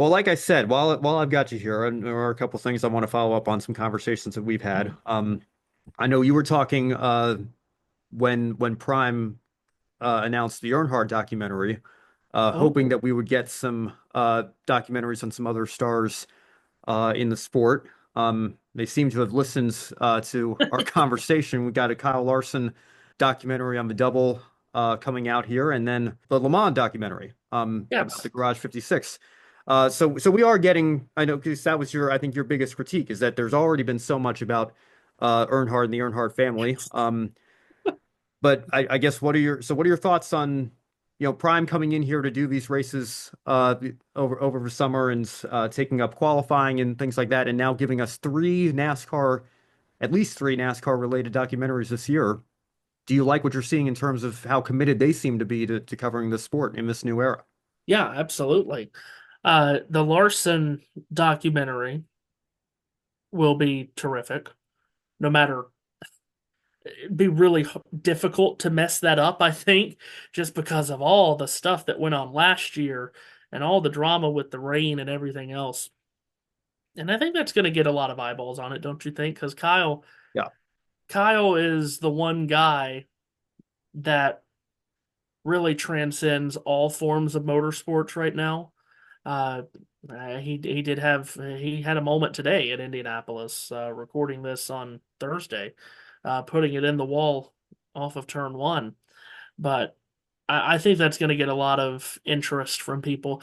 Well, like I said, while I've got you here, and there are a couple things I want to follow up on some conversations that we've had. I know you were talking when Prime announced the Earnhardt documentary, hoping Oh, that we would get some documentaries on some other stars in the sport. They seem to have listened to our conversation. We got a Kyle Larson documentary on the double coming out here, and then the Le Mans documentary about the yes. Garage 56. So we are getting. I know because that was I think your biggest critique is that there's already been so much about Earnhardt and the Earnhardt family. But I guess what are your thoughts on Prime coming in here to do these races over the summer and taking up qualifying and things like that, and now giving us at least three NASCAR related documentaries this year. Do you like what you're seeing in terms of how committed they seem to be to covering the sport in this new era? Yeah, absolutely. The Larson documentary will be terrific. No matter, it'd be really difficult to mess that up, I think, just because of all the stuff that went on last year and all the drama with the rain and everything else. And I think that's going to get a lot of eyeballs on it, don't you think? Because Yeah. Kyle is the one guy that really transcends all forms of motorsports right now. Uh, he had a moment today at Indianapolis, recording this on Thursday, putting it in the wall off of turn one. But I think that's going to get a lot of interest from people.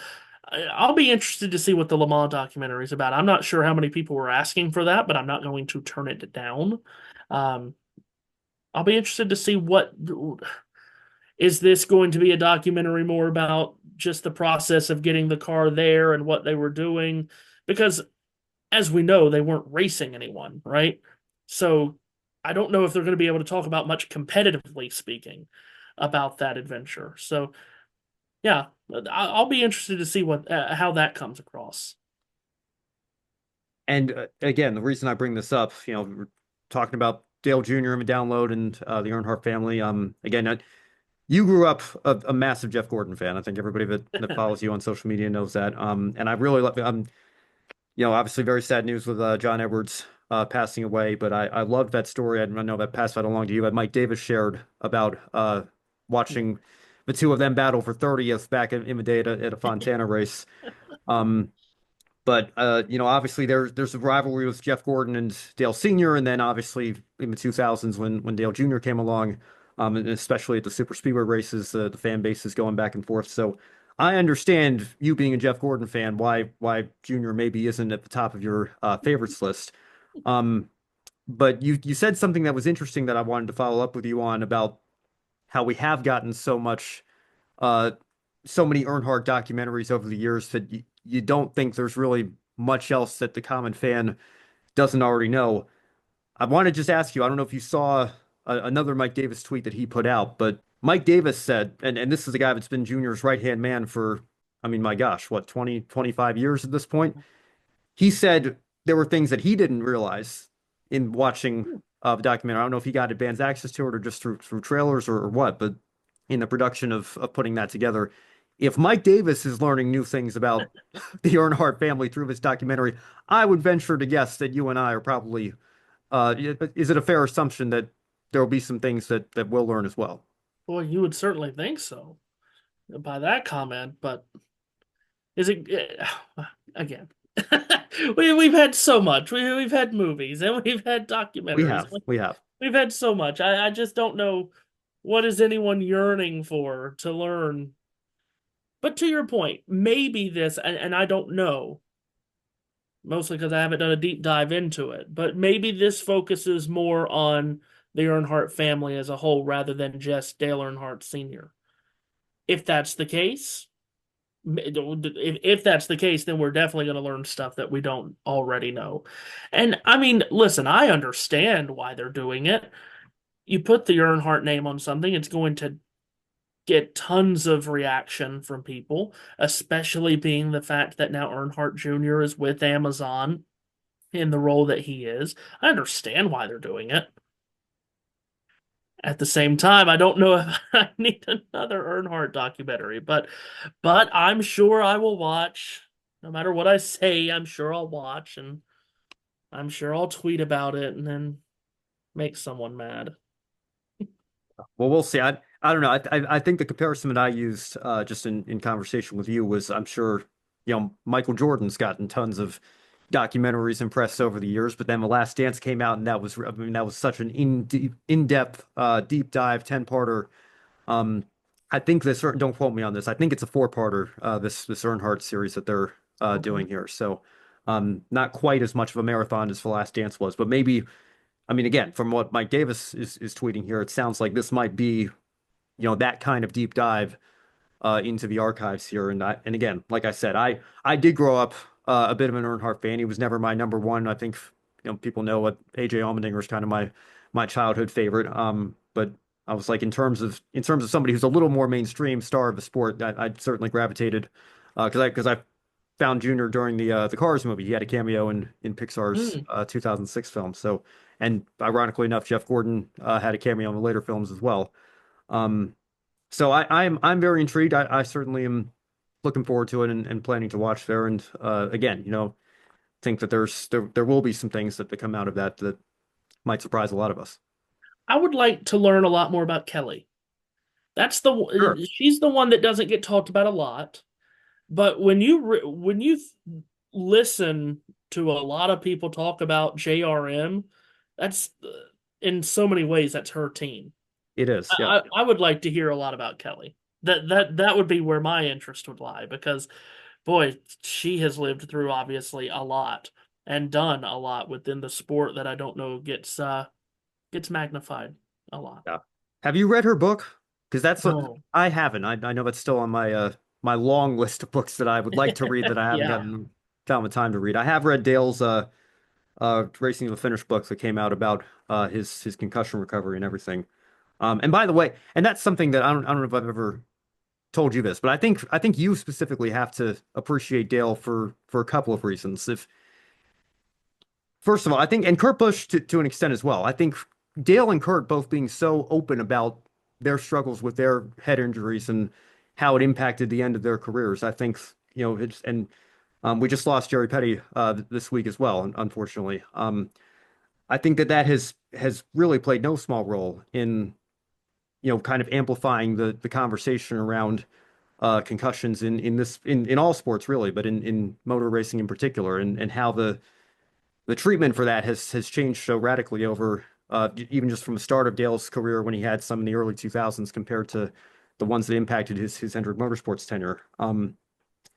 I'll be interested to see what the Le Mans documentary is about. I'm not sure how many people were asking for that, but I'm not going to turn it down. Um, I'll be interested to see what is this going to be a documentary more about just the process of getting the car there and what they were doing? Because as we know, they weren't racing anyone, right? So I don't know if they're going to be able to talk about much competitively speaking about that adventure. So yeah, I'll be interested to see what how that comes across. And again, the reason I bring this up, we're talking about Dale Jr. and the download and the Earnhardt family. Again, you grew up a massive Jeff Gordon fan. I think everybody that follows you on social media knows that. And I really love, obviously very sad news with John Edwards passing away, but I loved that story. I know that passed that along to you that Mike Davis shared about watching the two of them battle for 30th back in the day at a Fontana race. Um, but obviously there's a rivalry with Jeff Gordon and Dale Sr., and then obviously in the 2000s when Dale Jr. came along, and especially at the super speedway races, the fan base is going back and forth. So I understand you being a Jeff Gordon fan, why Jr. maybe isn't at the top of your favorites list. Um, but you said something that was interesting that I wanted to follow up with you on about how we have gotten uh, so many Earnhardt documentaries over the years that you don't think there's really much else that the common fan doesn't already know. I want to just ask you, I don't know if you saw another Mike Davis tweet that he put out, but Mike Davis said, and this is a guy that's been Junior's right-hand man for, I mean, my gosh, what, 20, 25 years at this point? He said there were things that he didn't realize in watching the documentary. I don't know if he got advanced access to it or just through trailers or what, but in the production of putting that together, if Mike Davis is learning new things about the Earnhardt family through this documentary, I would venture to guess that you and I are probably, is it a fair assumption that there will be some things that we'll learn as well? Well, you would certainly think so by that comment, but is it again? We've had so much. We've had movies and we've had We documentaries. have, we have. We've had so much. I just don't know what is anyone yearning for to learn. But to your point, maybe this, and I don't know, mostly because I haven't done a deep dive into it, but maybe this focuses more on the Earnhardt family as a whole rather than just Dale Earnhardt Sr. If that's the case, if that's the case, then we're definitely going to learn stuff that we don't already know. And I mean, listen, I understand why they're doing it. You put the Earnhardt name on something, it's going to get tons of reaction from people, especially being the fact that now Earnhardt Jr. is with Amazon in the role that he is. I understand why they're doing it. At the same time, I don't know if I need another Earnhardt documentary, but I'm sure I will watch. No matter what I say, I'm sure I'll watch and I'm sure I'll tweet about it and then make someone mad. Well, we'll see. I don't know. I think the comparison that I used just in conversation with you was I'm sure Michael Jordan's gotten tons of documentaries and press over the years, but then The Last Dance came out, and that was I mean that was such an in-depth deep dive 10-parter. Um, I think this don't quote me on this. I think it's a 4-parter this Earnhardt series that they're Okay. doing here. So not quite as much of a marathon as The Last Dance was, but maybe I mean again from what Mike Davis is tweeting here, it sounds like this might be that kind of deep dive into the archives here. And again, like I said, I did grow up a bit of an Earnhardt fan. He was never my number one. I think people know what AJ Allmendinger is kind of my childhood favorite. But I was like in terms of somebody who's a little more mainstream star of the sport, I certainly gravitated because I found Junior during the Cars movie. He had a cameo in Pixar's Mm. 2006 film. So and ironically enough, Jeff Gordon had a cameo in the later films as well. Um, so I'm very intrigued. I certainly am looking forward to it and planning to watch there. And again, think that there will be some things that come out of that might surprise a lot of us. I would like to learn a lot more about Kelly. Sure. She's the one that doesn't get talked about a lot. But listen to a lot of people talk about JRM, that's in so many ways that's her team. It is. Yeah. I would like to hear a lot about Kelly. That would be where my interest would lie because boy, she has lived through obviously a lot and done a lot within the sport that I don't know gets magnified a lot. Yeah. Have you read her book? Because that's what No. I haven't. I know that's still on my long list of books that I would like to read that I haven't Yeah. gotten the time to read. I have read Dale's Racing to the Finish book that came out about his concussion recovery and everything. And by the way, and that's something that I don't know if I've ever told you this, but I think you specifically have to appreciate Dale for a couple of reasons. If First of all, I think, and Kurt Busch to an extent as well. I think Dale and Kurt both being so open about their struggles with their head injuries and how it impacted the end of their careers. I think, and we just lost Jerry Petty this week as well, unfortunately. I think that has really played no small role in kind of amplifying the conversation around concussions in all sports really, but in motor racing in particular, and how the treatment for that has changed so radically over even just from the start of Dale's career when he had some in the early 2000s compared to the ones that impacted his Hendrick Motorsports tenure.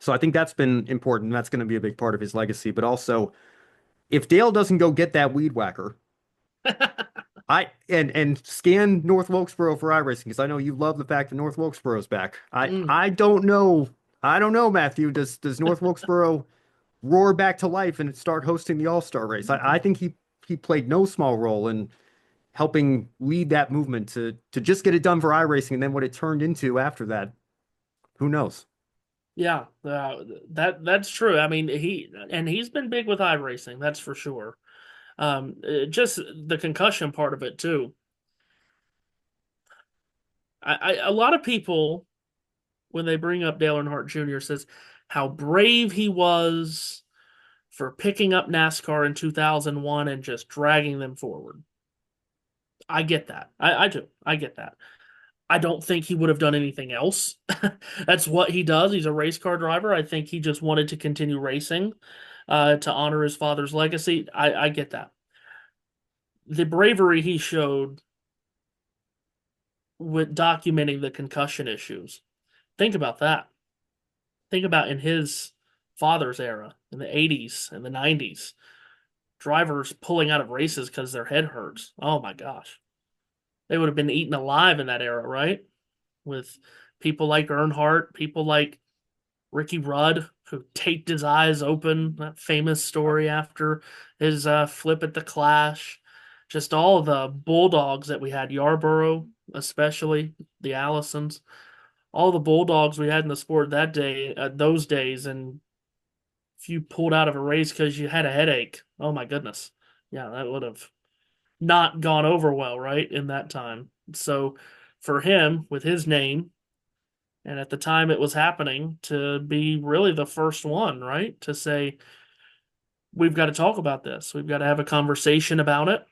So I think that's been important. That's going to be a big part of his legacy. But also, if Dale doesn't go get that weed whacker, and scan North Wilkesboro for iRacing because I know you love the fact that North Wilkesboro's back. I Mm. I don't know. I don't know, Matthew. Does North Wilkesboro roar back to life and start hosting the All-Star race? I think he played no small role in helping lead that movement to just get it done for iRacing, and then what it turned into after that, who knows? Yeah, that's true. I mean, he's been big with iRacing, that's for sure. Just the concussion part of it too. A lot of people when they bring up Dale Earnhardt Jr. says how brave he was for picking up NASCAR in 2001 and just dragging them forward. I get that. I do. I get that. I don't think he would have done anything else. That's what he does. He's a race car driver. I think he just wanted to continue racing to honor his father's legacy. I get that. The bravery he showed with documenting the concussion issues. Think about that. Think about in his father's era, in the 80s and the 90s, drivers pulling out of races because their head hurts. Oh my gosh. They would have been eaten alive in that era, right? With people like Earnhardt, people like Ricky Rudd, who taped his eyes open, that famous story after his flip at the Clash. Just all the Bulldogs that we had, Yarborough, especially, the Allisons, all the Bulldogs we had in the sport that day, those days. And if you pulled out of a race because you had a headache, oh my goodness. Yeah, that would have not gone over well, right, in that time. So for him, with his name, And at the time it was happening, to be really the first one, right? To say, we've got to talk about this. We've got to have a conversation about it.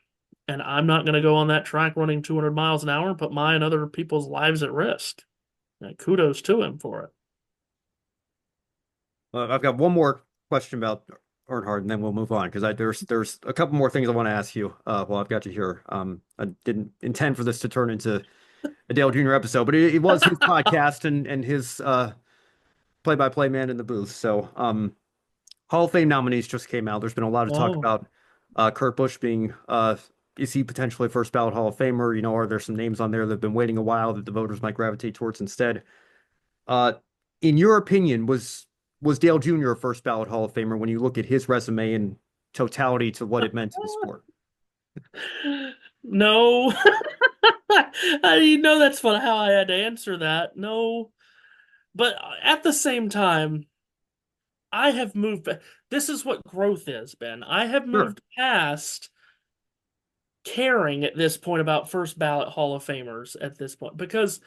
And I'm not going to go on that track running 200 miles an hour and put my and other people's lives at risk. Kudos to him for it. I've got one more question about Earnhardt, and then we'll move on because there's a couple more things I want to ask you. While I've got you here, I didn't intend for this to turn into a Dale Jr. episode, but it was his podcast and his play-by-play man in the booth. So, Hall of Fame nominees just came out. There's been a lot of talk Oh, about Kurt Busch being is he potentially a first ballot Hall of Famer? You know, are there some names on there that have been waiting a while that the voters might gravitate towards instead? Uh, in your opinion, was Dale Jr. a first ballot Hall of Famer when you look at his resume and totality to what it meant to the sport? no. I know that's fun how I had to answer that. No. But at the same time, I have moved. This is what growth is, Ben. I have Sure. moved past caring at this point about first ballot Hall of Famers at this point because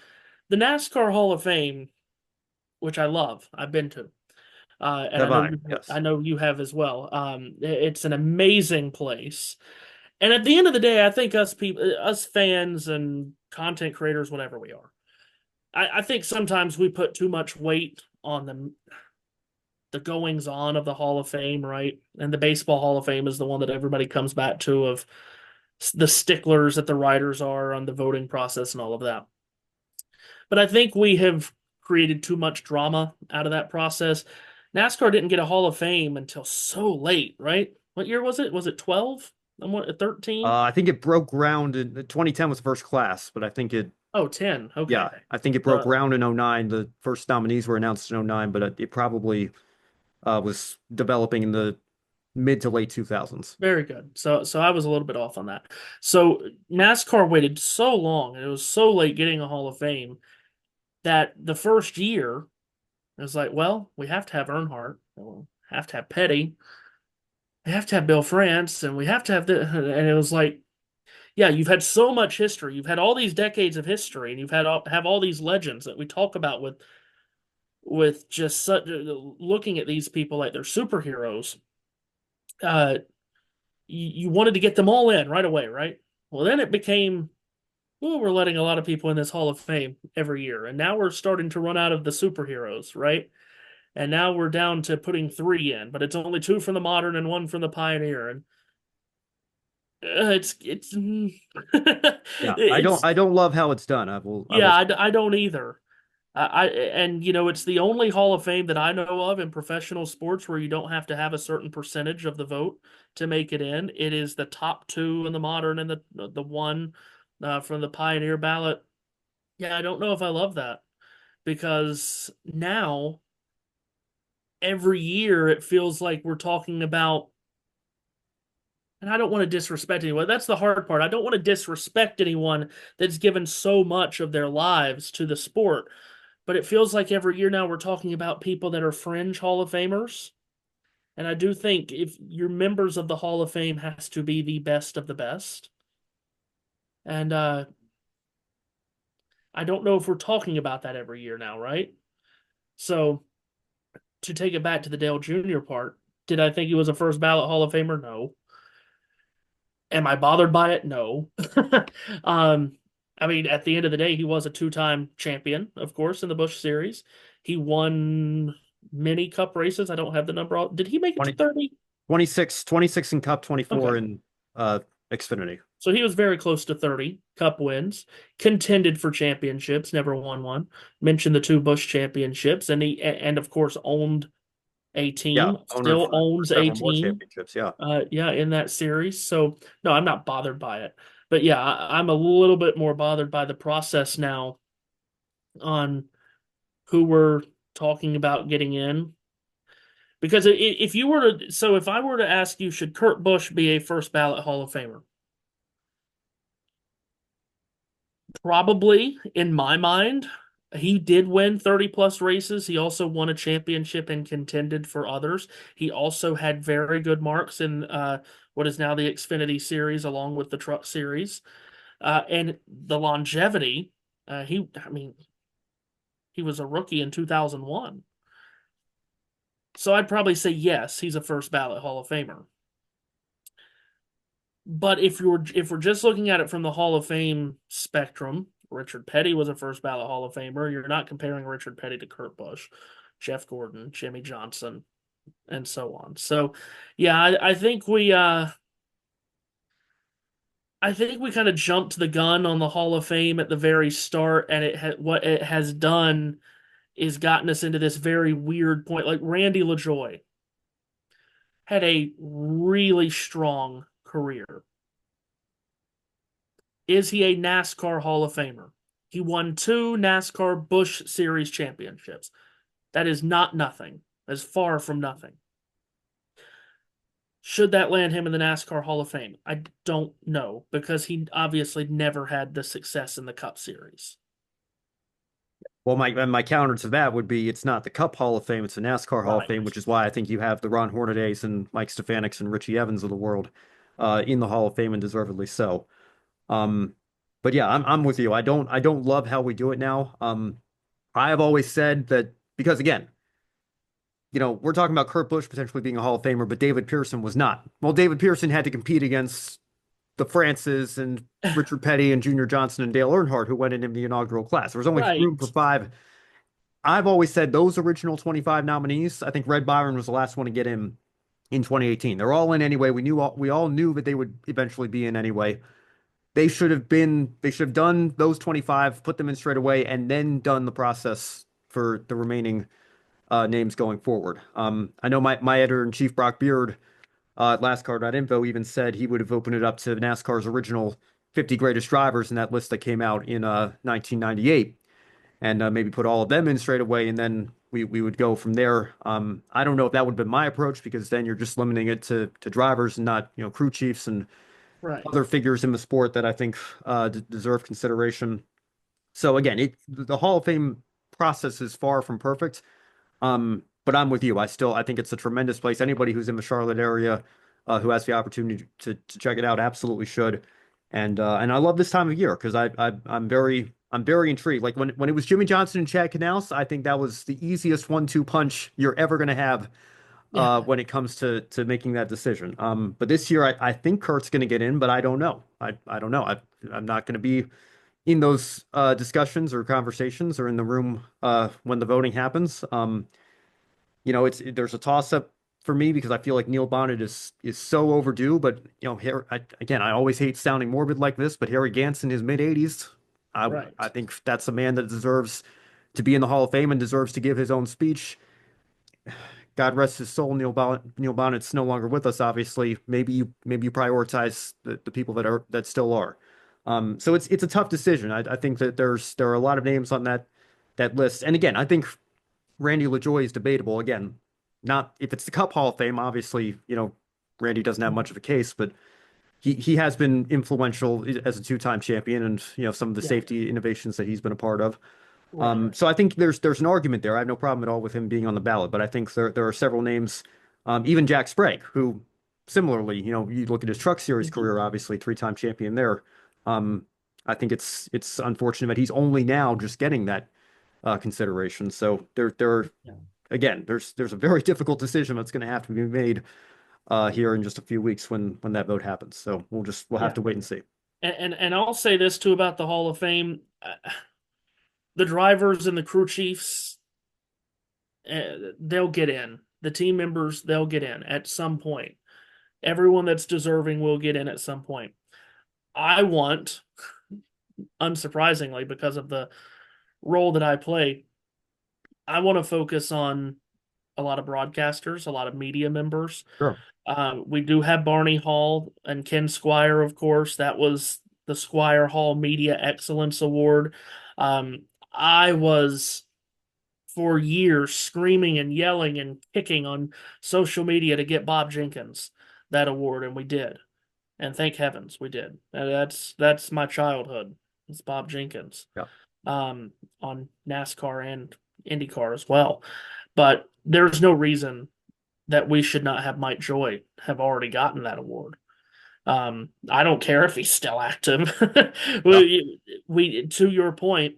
the NASCAR Hall of Fame, which I love, I've been to, and Have I? I Yes. know you have as well. It's an amazing place, and at the end of the day, I think us people, us fans and content creators, whatever we are, I think sometimes we put too much weight on the goings on of the Hall of Fame, right? And the Baseball Hall of Fame is the one that everybody comes back to of the sticklers that the writers are on the voting process and all of that. But I think we have created too much drama out of that process. NASCAR didn't get a Hall of Fame until so late, right? What year was it? Was it 12? 13? I think it broke ground in 2010 was first class, but I think it, Oh, 10. yeah, Okay. I think it broke Uh, ground in '09. The first nominees were announced in '09, but it probably was developing in the mid to late 2000s. Very good. So I was a little bit off on that. So NASCAR waited so long and it was so late getting a Hall of Fame that the first year it was like, well, we have to have Earnhardt, we have to have Petty, we have to have Bill France, and we have to have the and it was like, yeah, you've had so much history, you've had all these decades of history, and you've had have all these legends that we talk about with just such, looking at these people like they're superheroes. Uh, you wanted to get them all in right away, right? Well, then it became, well, we're letting a lot of people in this Hall of Fame every year, and now we're starting to run out of the superheroes, right? And now we're down to putting three in, but it's only two from the modern and one from the pioneer, and it's Yeah, it's I don't love how it's done. I yeah, will. I don't either. And it's the only Hall of Fame that I know of in professional sports where you don't have to have a certain percentage of the vote to make it in. It is the top two in the modern and the one from the pioneer ballot. Yeah, I don't know if I love that because now every year it feels like we're talking about, and I don't want to disrespect anyone. That's the hard part. I don't want to disrespect anyone that's given so much of their lives to the sport. But it feels like every year now we're talking about people that are fringe Hall of Famers. And I do think if you're members of the Hall of Fame has to be the best of the best. And I don't know if we're talking about that every year now, right? So to take it back to the Dale Jr. part, did I think he was a first ballot Hall of Famer? No. Am I bothered by it? No. um, I mean, at the end of the day, he was a two-time champion, of course, in the Busch Series. He won many Cup races. I don't have the number. Did he make it to 20, 30? 26 in Cup, 24 Okay. in Xfinity. So he was very close to 30 Cup wins, contended for championships, never won one. Mentioned the two Busch championships, and and of course owned a Yeah, team, owner still for owns a several more team. championships. Yeah. Yeah, in that series. So no, I'm not bothered by it. But yeah, I'm a little bit more bothered by the process now on who we're talking about getting in. Because if you were to, so if I were to ask you, should Kurt Busch be a first ballot Hall of Famer? Probably, in my mind. He did win 30 plus races. He also won a championship and contended for others. He also had very good marks in what is now the Xfinity series along with the Truck series. And the longevity, I mean, He was a rookie in 2001. So I'd probably say yes, he's a first ballot Hall of Famer. But if we're just looking at it from the Hall of Fame spectrum, Richard Petty was a first ballot Hall of Famer. You're not comparing Richard Petty to Kurt Busch, Jeff Gordon, Jimmy Johnson, and so on. So, yeah, I think we kind of jumped the gun on the Hall of Fame at the very start, and what it has done is gotten us into this very weird point. Like Randy LaJoy had a really strong career. Is he a NASCAR Hall of Famer? He won 2 NASCAR Busch Series championships. That is not nothing. That is far from nothing. Should that land him in the NASCAR Hall of Fame? I don't know because he obviously never had the success in the Cup Series. Well, my counter to that would be it's not the Cup Hall of Fame, it's the NASCAR Hall of Right. Fame, which is why I think you have the Ron Hornadays and Mike Stefanix and Richie Evans of the world in the Hall of Fame and deservedly so. Um, but yeah, I'm with you. I don't love how we do it now. I have always said that because again, we're talking about Kurt Busch potentially being a Hall of Famer, but David Pearson was not. Well, David Pearson had to compete against the Francis and Richard Petty and Junior Johnson and Dale Earnhardt, who went in the inaugural class. There was only room for Right. five. I've always said those original 25 nominees. I think Red Byron was the last one to get in 2018. They're all in anyway. We all knew that they would eventually be in anyway. They should have done those 25, put them in straight away, and then done the process for the remaining names going forward. I know my editor-in-chief, Brock Beard, at LastCar.info even said he would have opened it up to NASCAR's original 50 greatest drivers in that list that came out in 1998, and maybe put all of them in straight away, and then we would go from there. I don't know if that would have been my approach because then you're just limiting it to drivers and not crew chiefs and Right. other figures in the sport that I think deserve consideration. So again, the Hall of Fame process is far from perfect. But I'm with you. I think it's a tremendous place. Anybody who's in the Charlotte area who has the opportunity to check it out absolutely should. And I love this time of year because I'm very intrigued. Like when it was Jimmy Johnson and Chad Knaus, I think that was the easiest 1-2 punch you're ever going to have Yeah. when it comes to making that decision. But this year, I think Kurt's going to get in, but I don't know. I don't know. I'm not going to be in those discussions or conversations or in the room when the voting happens. There's a toss up for me because I feel like Neil Bonnet is so overdue. But again, I always hate sounding morbid like this, but Harry Gantz in his mid 80s, I Right. think that's a man that deserves to be in the Hall of Fame and deserves to give his own speech. God rest his soul, Neil Bonnet's no longer with us, obviously. Maybe you prioritize the people that still are. So it's a tough decision. I think that there are a lot of names on that list. And again, I think Randy LaJoy is debatable. Again, not if it's the Cup Hall of Fame, obviously, Randy doesn't have much of a case, but he has been influential as a two-time champion and some of the Yeah. safety innovations that he's been a part of. Right. So I think there's an argument there. I have no problem at all with him being on the ballot, but I think there are several names, even Jack Sprague, who similarly, you look at his Truck Series Mhm. career, obviously three-time champion there. Um, I think it's unfortunate that he's only now just getting that consideration. So Yeah. again, there's a very difficult decision that's going to have to be made here in just a few weeks when that vote happens. So we'll have Yeah. to wait and see. And I'll say this too about the Hall of Fame. The drivers and the crew chiefs, they'll get in. The team members, they'll get in at some point. Everyone that's deserving will get in at some point. I want, unsurprisingly, because of the role that I play, I want to focus on a lot of broadcasters, a lot of media members. Sure. We do have Barney Hall and Ken Squire, of course. That was the Squire Hall Media Excellence Award. I was for years screaming and yelling and kicking on social media to get Bob Jenkins that award, and we did. And thank heavens we did. And that's my childhood. It's Bob Jenkins Yeah. um, on NASCAR and IndyCar as well. But there's no reason that we should not have Mike Joy have already gotten that award. I don't care if he's still active. Yeah. We to your point,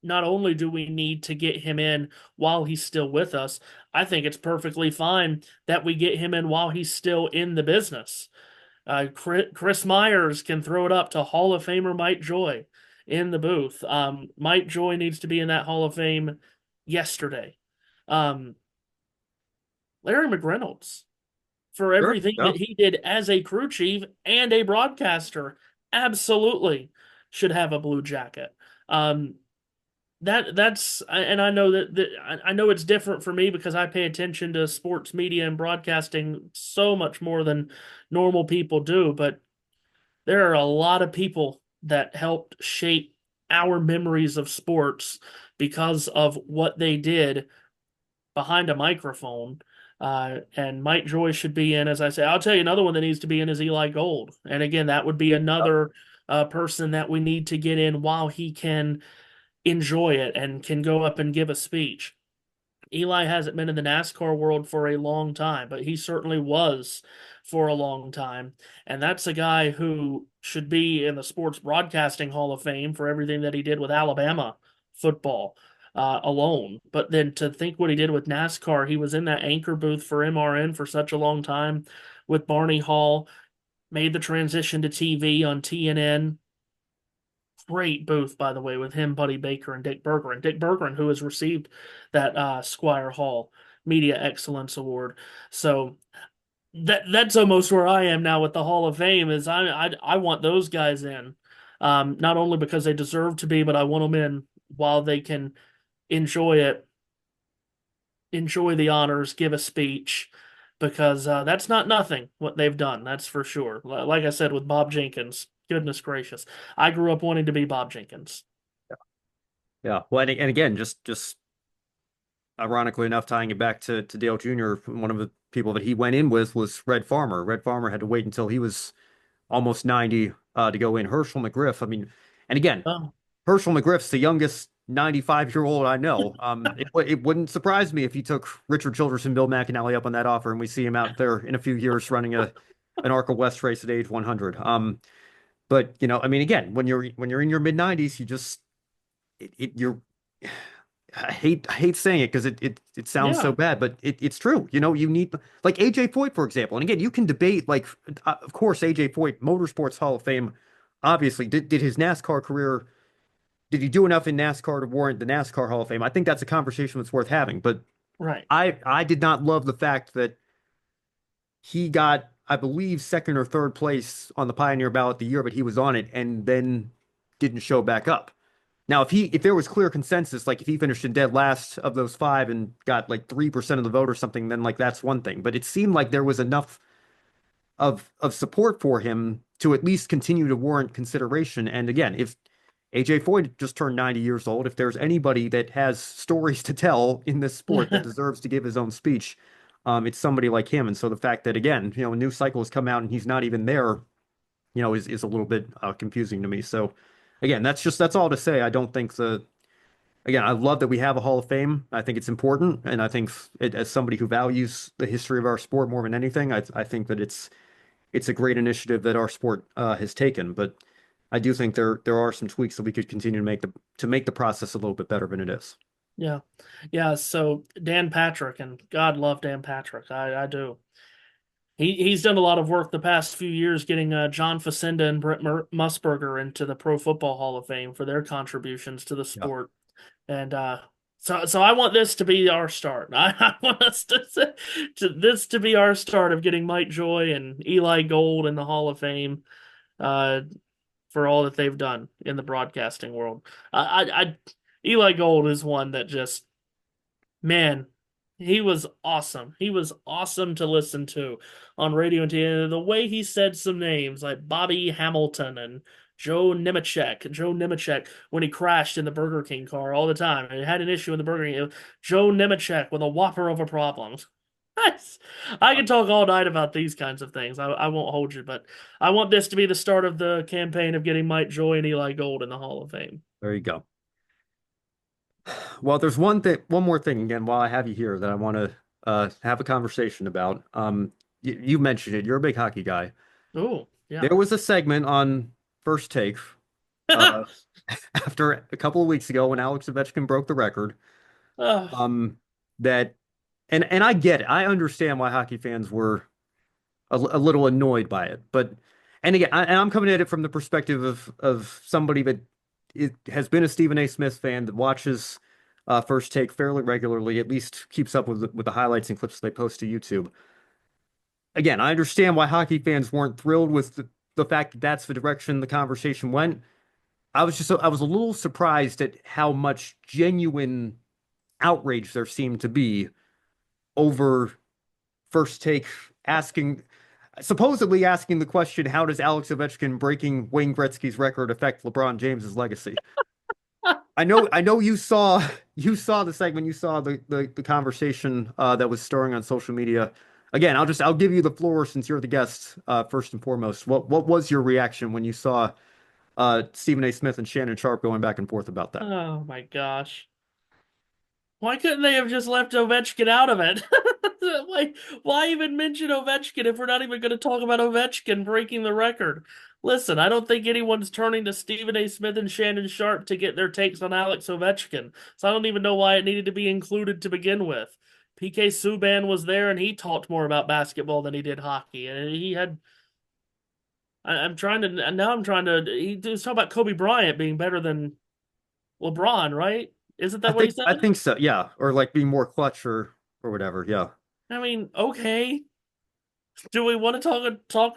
not only do we need to get him in while he's still with us, I think it's perfectly fine that we get him in while he's still in the business. Chris Myers can throw it up to Hall of Famer Mike Joy in the booth. Mike Joy needs to be in that Hall of Fame yesterday. Um, Larry McReynolds, for Sure. everything Yeah. that he did as a crew chief and a broadcaster, absolutely should have a blue jacket. Um, that's and I know that I know it's different for me because I pay attention to sports media and broadcasting so much more than normal people do, but there are a lot of people that helped shape our memories of sports because of what they did behind a microphone. And Mike Joy should be in, as I say. I'll tell you another one that needs to be in is Eli Gold. And again, that would be another person that we need to get in while he can enjoy it and can go up and give a speech. Eli hasn't been in the NASCAR world for a long time, but he certainly was for a long time. And that's a guy who should be in the Sports Broadcasting Hall of Fame for everything that he did with Alabama football alone. But then to think what he did with NASCAR, he was in that anchor booth for MRN for such a long time with Barney Hall, made the transition to TV on TNN. Great booth, by the way, with him, Buddy Baker, and Dick Bergeron. Dick Bergeron, who has received that Squire Hall Media Excellence Award. So that's almost where I am now with the Hall of Fame. Is I want those guys in, not only because they deserve to be, but I want them in while they can enjoy it, enjoy the honors, give a speech, because that's not nothing what they've done. That's for sure. Like I said with Bob Jenkins, goodness gracious, I grew up wanting to be Bob Jenkins. Yeah. Well, and again, just ironically enough, tying it back to Dale Jr., one of the people that he went in with was Red Farmer. Red Farmer had to wait until he was almost 90 to go in. Herschel McGriff. I mean, and again, Oh, Herschel McGriff's the youngest 95-year-old I know. It wouldn't surprise me if he took Richard Childress and Bill McAnally up on that offer, and we see him out there in a few years running an ARCA West race at age 100. But I mean, again, when you're in your mid 90s, you just you're I hate saying it because it sounds so yeah, bad, but it's true. You need like AJ Foyt, for example. And again, you can debate like of course AJ Foyt, Motorsports Hall of Fame, obviously did his NASCAR career, did he do enough in NASCAR to warrant the NASCAR Hall of Fame? I think that's a conversation that's worth having. But right. I did not love the fact that he got, I believe, second or third place on the Pioneer ballot the year, but he was on it and then didn't show back up. Now, if there was clear consensus, like if he finished in dead last of those five and got like 3% of the vote or something, then like that's one thing. But it seemed like there was enough of support for him to at least continue to warrant consideration. And again, if AJ Foyt just turned 90 years old, if there's anybody that has stories to tell in this sport that deserves to give his own speech, it's somebody like him. And so the fact that again, a new cycle has come out and he's not even there, is a little bit confusing to me. So again, that's all to say. I don't think again, I love that we have a Hall of Fame. I think it's important, and I think as somebody who values the history of our sport more than anything, I think that it's a great initiative that our sport has taken. But I do think there are some tweaks that we could continue to make the process a little bit better than it is. Yeah. Yeah. So Dan Patrick, and God love Dan Patrick. I do. He's done a lot of work the past few years getting John Facenda and Brent Musburger into the Pro Football Hall of Fame for their contributions to the Yeah, sport. And so I want this to be our start. I want us this to be our start of getting Mike Joy and Eli Gold in the Hall of Fame uh, for all that they've done in the broadcasting world. Eli Gold is one that just, man, he was awesome. He was awesome to listen to on radio and TV. The way he said some names like Bobby Hamilton and Joe Nemechek, when he crashed in the Burger King car all the time. And he had an issue in the Burger King. Joe Nemechek with a whopper of a problem. I can talk all night about these kinds of things. I won't hold you, but I want this to be the start of the campaign of getting Mike Joy and Eli Gold in the Hall of Fame. there you go. Well, there's one more thing again while I have you here that I want to have a conversation about. You mentioned it. You're a big hockey guy. Oh, yeah. There was a segment on First Take uh, after a couple of weeks ago when Alex Ovechkin broke the record. Ugh. Um, that and I get it. I understand why hockey fans were a little annoyed by it, but and again, and I'm coming at it from the perspective of somebody that has been a Stephen A. Smith fan that watches First Take fairly regularly, at least keeps up with the highlights and clips they post to YouTube. Again, I understand why hockey fans weren't thrilled with the fact that that's the direction the conversation went. I was a little surprised at how much genuine outrage there seemed to be over First Take asking, supposedly asking the question, how does Alex Ovechkin breaking Wayne Gretzky's record affect LeBron James's legacy? I know you saw the segment, you saw the conversation that was stirring on social media. Again, I'll give you the floor since you're the guest first and foremost. What was your reaction when you saw Stephen A. Smith and Shannon Sharp going back and forth about that? Oh my gosh. Why couldn't they have just left Ovechkin out of it? Like, why even mention Ovechkin if we're not even going to talk about Ovechkin breaking the record? Listen, I don't think anyone's turning to Stephen A. Smith and Shannon Sharp to get their takes on Alex Ovechkin. So I don't even know why it needed to be included to begin with. PK Subban was there and he talked more about basketball than he did hockey. And he had I'm trying to now I'm trying to he was talking about Kobe Bryant being better than LeBron, right? Isn't that what he I said? think so, yeah, or like being more clutch or whatever, yeah. I mean, okay. Do we want to talk?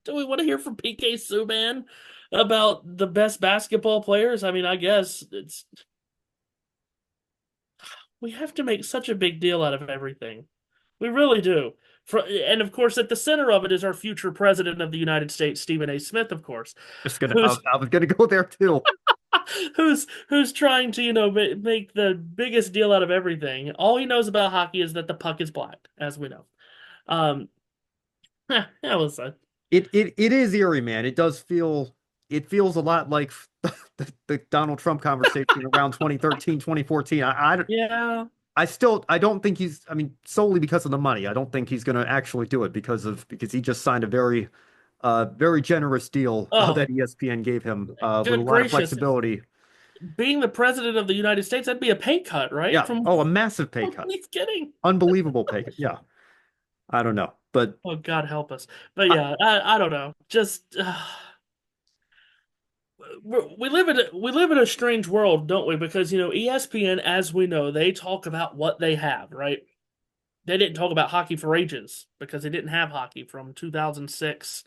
Do we want to hear from PK Subban about the best basketball players? I mean, I guess it's we have to make such a big deal out of everything. We really do. And of course, at the center of it is our future president of the United States, Stephen A. Smith, of course, who's I was gonna go there too. who's trying to, make the biggest deal out of everything. All he knows about hockey is that the puck is black, as we know. Um, that was a It is eerie, man. It feels a lot like the Donald Trump conversation around 2013, 2014. yeah. I don't think he's, I mean, solely because of the money. I don't think he's going to actually do it because he just signed a very generous deal Oh, that ESPN gave him with a good lot of gracious. flexibility. Being the president of the United States, that'd be a pay cut, right? Yeah. From Oh, a massive pay what cut. he's getting. Unbelievable pay cut. Yeah. I don't know. But Oh, God help us. But I, yeah, I don't know. Just we live in a strange world, don't we? Because ESPN, as we know, they talk about what they have, right? They didn't talk about hockey for ages because they didn't have hockey from 2006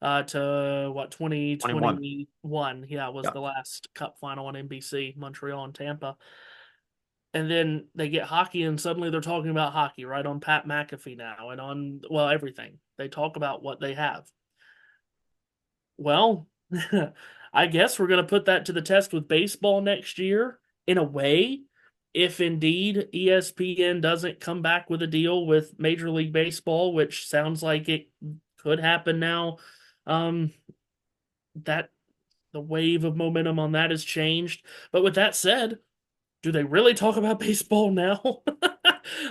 to what 21. 2021. Yeah, was Yeah. the last Cup final on NBC, Montreal and Tampa. And then they get hockey, and suddenly they're talking about hockey right on Pat McAfee now, and on well everything. They talk about what they have. Well, I guess we're going to put that to the test with baseball next year, in a way, if indeed ESPN doesn't come back with a deal with Major League Baseball, which sounds like it could happen now. Um, that the wave of momentum on that has changed. But with that said, do they really talk about baseball now?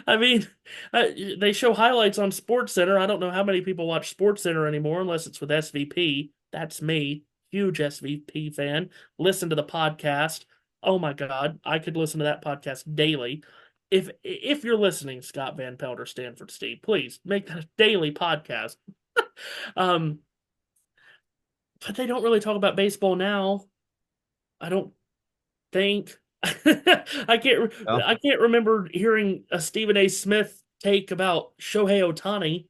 I mean, they show highlights on Sports Center. I don't know how many people watch Sports Center anymore unless it's with SVP. That's me, huge SVP fan. Listen to the podcast. Oh my God, I could listen to that podcast daily. If you're listening, Scott Van Pelt or Stanford Steve, please make that a daily podcast. Um, but they don't really talk about baseball now. I don't think. Yeah. I can't remember hearing a Stephen A. Smith take about Shohei Ohtani,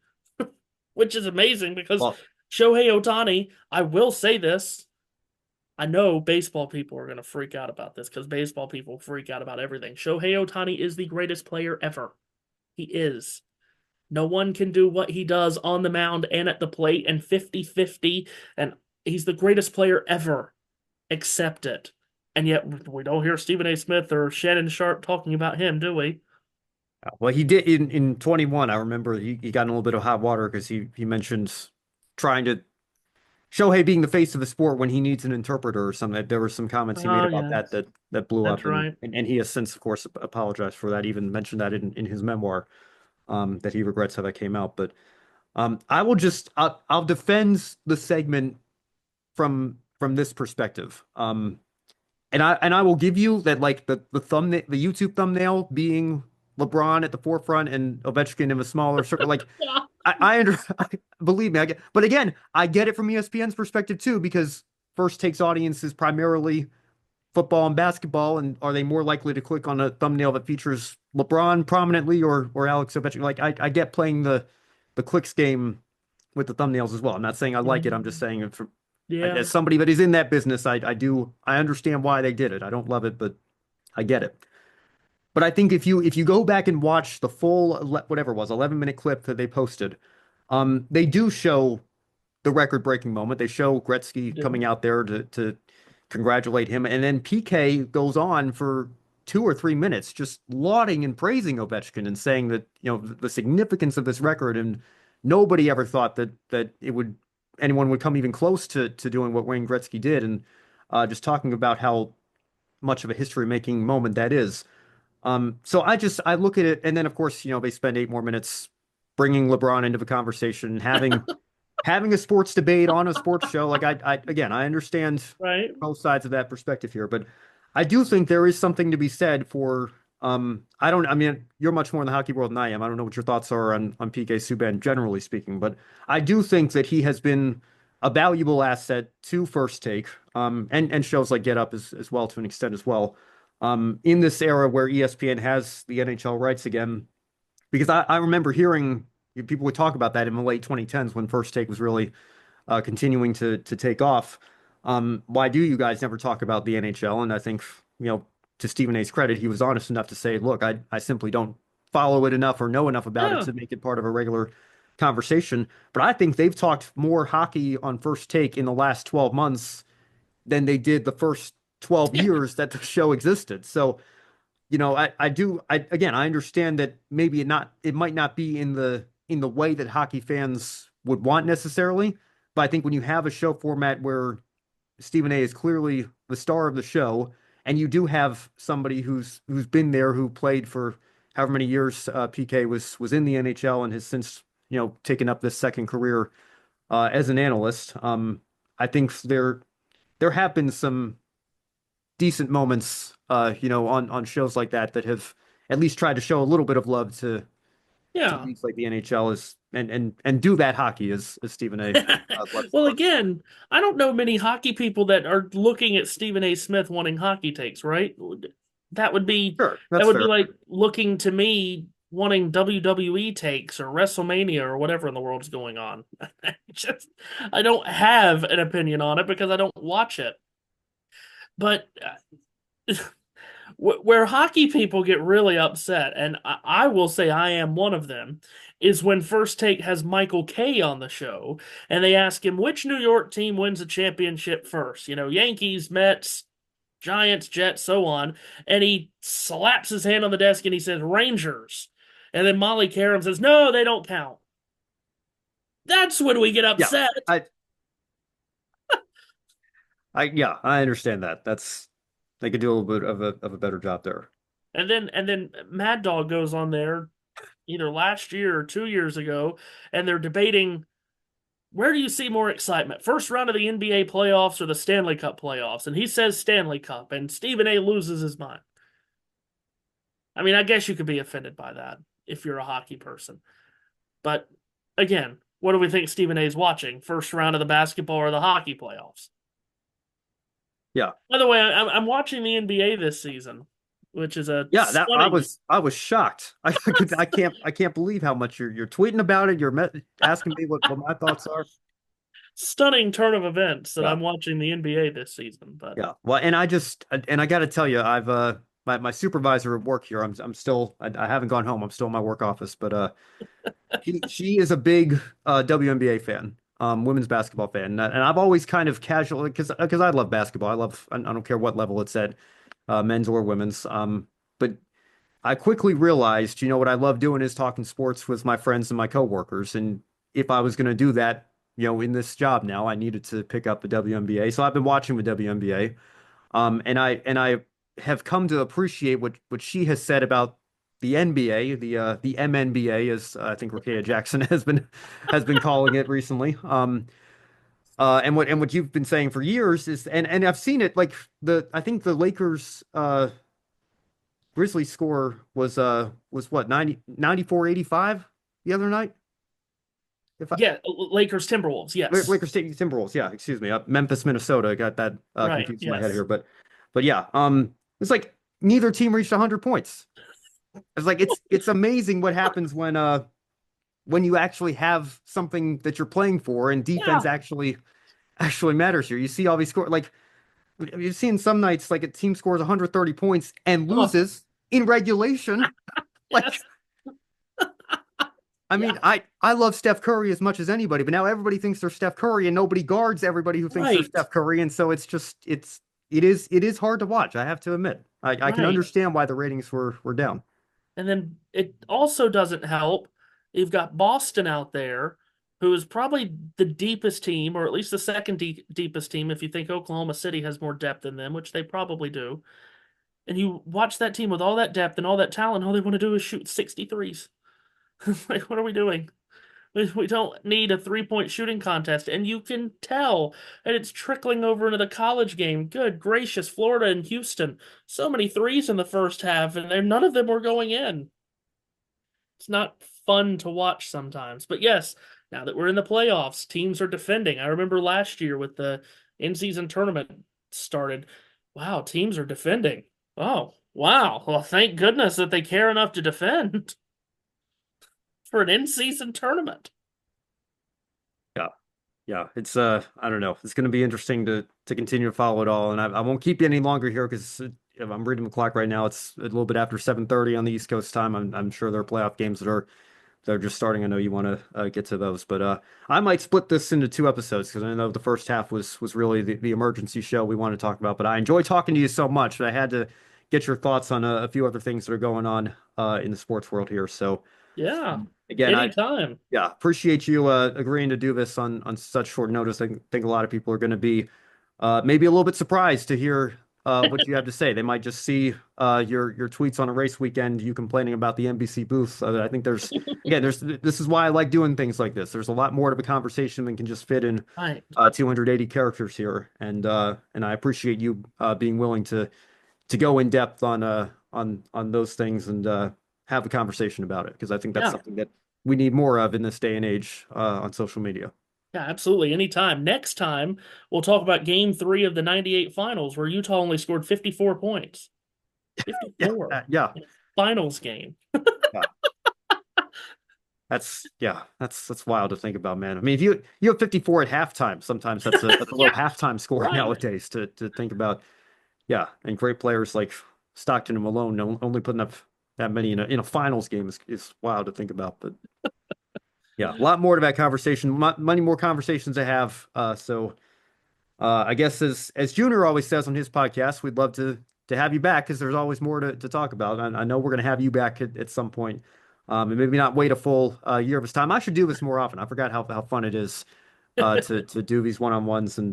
which is amazing because Well, Shohei Ohtani, I will say this, I know baseball people are going to freak out about this because baseball people freak out about everything. Shohei Ohtani is the greatest player ever. He is. No one can do what he does on the mound and at the plate and 50-50, and he's the greatest player ever. Accept it. And yet we don't hear Stephen A. Smith or Shannon Sharp talking about him, do we? well, he did in 21. I remember he got in a little bit of hot water because he mentioned trying to Shohei being the face of the sport when he needs an interpreter or something. There were some comments he made Oh, about yeah, that blew that's up, right. and he has since, of course, apologized for that. Even mentioned that in his memoir, that he regrets how that came out. But I'll defend the segment from from this perspective. And I will give you that, like the thumbnail, the YouTube thumbnail being LeBron at the forefront and Ovechkin in a smaller circle. Like Yeah. believe me, I get, but again, I get it from ESPN's perspective too, because First Take's audience is primarily football and basketball, and are they more likely to click on a thumbnail that features LeBron prominently or Alex Ovechkin? Like I get playing the clicks game with the thumbnails as well. I'm not saying I like it. I'm just saying it from Yeah. as somebody that is in that business, I understand why they did it. I don't love it, but I get it. But I think if you go back and watch the full whatever it was 11-minute clip that they posted, they do show the record-breaking moment. They show Gretzky Do. coming out there to congratulate him, and then PK goes on for 2 or 3 minutes just lauding and praising Ovechkin and saying that the significance of this record, and nobody ever thought that anyone would come even close to doing what Wayne Gretzky did, and just talking about how much of a history-making moment that is. So I look at it, and then of course they spend 8 more minutes bringing LeBron into the conversation, having a sports debate on a sports show. Like again, I understand Right. both sides of that perspective here, but I do think there is something to be said for I mean, you're much more in the hockey world than I am. I don't know what your thoughts are on PK Subban generally speaking, but I do think that he has been a valuable asset to First Take, and shows like Get Up as well to an extent as well. In this era where ESPN has the NHL rights again, because I remember hearing people would talk about that in the late 2010s when First Take was really continuing to take off. Why do you guys never talk about the NHL? And I think, to Stephen A's credit, he was honest enough to say, look, I simply don't follow it enough or know enough about it Yeah. to make it part of a regular conversation. But I think they've talked more hockey on First Take in the last 12 months than they did the first 12 years that the show existed. So, again, I understand that maybe it might not be in the way that hockey fans would want necessarily, but I think when you have a show format where Stephen A is clearly the star of the show, and you do have somebody who's been there, who played for however many years PK was in the NHL and has since taken up this second career as an analyst. I think there have been some decent moments, on shows like that have at least tried to show a little bit of love to Yeah. leagues like the NHL is and do that hockey as Stephen A. Loves to Well, talk about. again, I don't know many hockey people that are looking at Stephen A. Smith wanting hockey takes, right? That would be Sure, that that's would be fair. like looking to me wanting WWE takes or WrestleMania or whatever in the world's going on. Just I don't have an opinion on it because I don't watch it. But where hockey people get really upset, and I will say I am one of them, is when First Take has Michael Kay on the show and they ask him which New York team wins a championship first. Yankees, Mets, Giants, Jets, so on. And he slaps his hand on the desk and he says Rangers. And then Molly Karam says, no, they don't count. That's when we get Yeah, upset. I yeah, I understand that. They could do a little bit of a better job there. And then Mad Dog goes on there either last year or 2 years ago, and they're debating where do you see more excitement? First round of the NBA playoffs or the Stanley Cup playoffs? And he says Stanley Cup, and Stephen A loses his mind. I mean, I guess you could be offended by that if you're a hockey person. But again, what do we think Stephen A is watching? First round of the basketball or the hockey playoffs? Yeah. By the way, I'm watching the NBA this season, which is a Yeah, that stunning, I was shocked. I can't believe how much you're tweeting about it. Asking me what my thoughts are. stunning turn of events that Yeah. I'm watching the NBA this season. But Yeah. Well, and I got to tell you, I've my supervisor at work here. I'm still I haven't gone home. I'm still in my work office, but she is a big WNBA fan, women's basketball fan, and I've always kind of casually because I love basketball. I don't care what level it's at, men's or women's. But I quickly realized, what I love doing is talking sports with my friends and my coworkers, and if I was going to do that, in this job now, I needed to pick up the WNBA. So I've been watching the WNBA. And I have come to appreciate what she has said about the NBA, the MNBA, as I think Rakia Jackson has been calling it recently. And what you've been saying for years is, and I've seen it, like I think the Lakers Grizzlies score was what, 94-85 the other night? If I Yeah, Lakers Timberwolves. Yes. Lakers Timberwolves, yeah, excuse me. Memphis, Minnesota, got that Right. confused in my head Yes. here, but yeah, it's like neither team reached 100 points. It's like it's amazing what happens when you actually have something that you're playing for and defense Yeah. actually matters here. You see all these score like you've seen some nights like a team scores 130 points and Oh, loses in regulation. Like, yes. I Yeah. mean, I love Steph Curry as much as anybody, but now everybody thinks they're Steph Curry and nobody guards everybody who thinks they're Right. Steph Curry, and so it is hard to watch. I have to admit, I can Right. understand why the ratings were down. And then it also doesn't help. You've got Boston out there, who is probably the deepest team, or at least the second deepest team, if you think Oklahoma City has more depth than them, which they probably do. And you watch that team with all that depth and all that talent, all they want to do is shoot 63s. Like, what are we doing? We don't need a 3-point shooting contest. And you can tell that it's trickling over into the college game. Good gracious, Florida and Houston. So many threes in the first half, and none of them were going in. It's not fun to watch sometimes. But yes, now that we're in the playoffs, teams are defending. I remember last year with the in-season tournament started. Wow, teams are defending. Oh, wow. Well, thank goodness that they care enough to defend for an in-season tournament. Yeah. Yeah, it's I don't know. It's going to be interesting to continue to follow it all, and I won't keep you any longer here because I'm reading the clock right now. It's a little bit after 7:30 on the East Coast time. I'm sure there are playoff games that are just starting. I know you want to get to those, but I might split this into two episodes because I know the first half was really the emergency show we want to talk about. But I enjoy talking to you so much that I had to get your thoughts on a few other things that are going on in the sports world here. So Yeah, again, I anytime. yeah, appreciate you agreeing to do this on such short notice. I think a lot of people are going to be maybe a little bit surprised to hear what you have to say. They might just see your tweets on a race weekend, you complaining about the NBC booth. I think there's this is why I like doing things like this. There's a lot more to the conversation than can just fit in Right. 280 characters here, and I appreciate you being willing to go in depth on those things and have a conversation about it because I think that's Yeah. something that we need more of in this day and age on social media. Yeah, absolutely. Anytime. Next time, we'll talk about game 3 of the 98 finals where Utah only scored 54 points. Yeah, 54 yeah, in a finals game. yeah. That's wild to think about, man. I mean, if you have 54 at halftime, sometimes that's a low Yeah, halftime score right. nowadays to think about. Yeah, and great players like Stockton and Malone only putting up that many in a finals game is wild to think about. But yeah, a lot more to that conversation. Many more conversations to have. So I guess as Junior always says on his podcast, we'd love to have you back because there's always more to talk about. I know we're going to have you back at some point, and maybe not wait a full year of his time. I should do this more often. I forgot how fun it is to do these one-on-ones and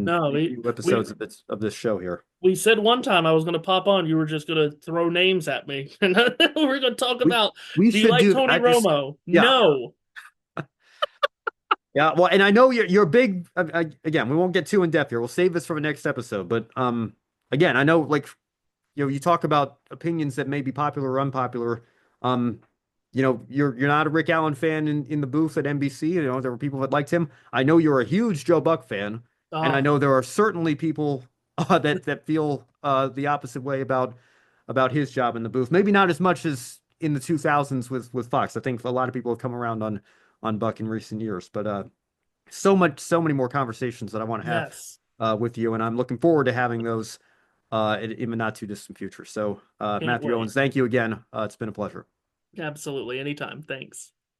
No, review episodes of this show here. we said one time I was going to pop on, you were just going to throw names at me. And we were going to talk We about, we do you should like do. Tony I just Romo? Yeah. No. Yeah, well, and I know you're big. Again, we won't get too in depth here. We'll save this for the next episode. But again, I know like you talk about opinions that may be popular or unpopular. Um, you're not a Rick Allen fan in the booth at NBC. There were people that liked him. I know you're a huge Joe Buck fan, and I Oh, know there are certainly people that feel the opposite way about his job in the booth. Maybe not as much as in the 2000s with Fox. I think a lot of people have come around on Buck in recent years, but so many more conversations that I want to have yes. with you, and I'm looking forward to having those in the not too distant future. So, Can't Matthew wait. Owens, thank you again. It's been a pleasure. Absolutely. Anytime. Thanks.